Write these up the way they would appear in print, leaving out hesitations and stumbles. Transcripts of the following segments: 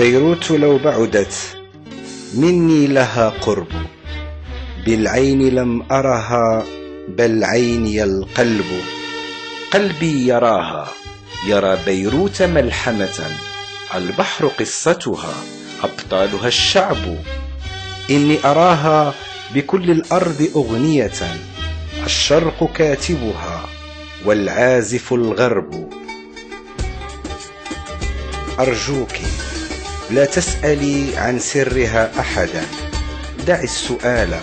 بيروت لو بعدت مني لها قرب، بالعين لم أرها بل عيني القلب. قلبي يراها، يرى بيروت ملحمة، البحر قصتها، أبطالها الشعب. إني أراها بكل الأرض أغنية، الشرق كاتبها والعازف الغرب. أرجوك لا تسألي عن سرها أحدا، دعي السؤال،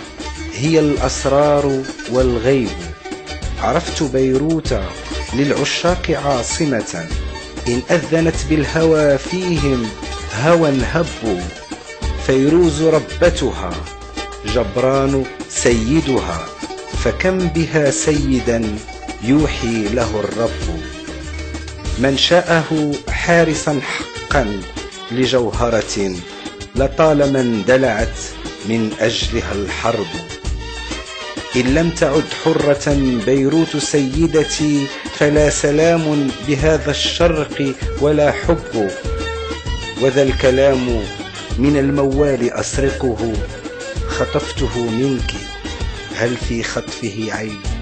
هي الأسرار والغيب. عرفت بيروت للعشاق عاصمة، إن أذنت بالهوى فيهم هوى هبوا. فيروز ربتها، جبران سيدها، فكم بها سيدا يوحي له الرب. من شاءه حارسا حقا لجوهرة، لطالما اندلعت من أجلها الحرب. إن لم تعد حرة بيروت سيدتي، فلا سلام بهذا الشرق ولا حب. وذا الكلام من الموال أسرقه، خطفته منك، هل في خطفه عيب؟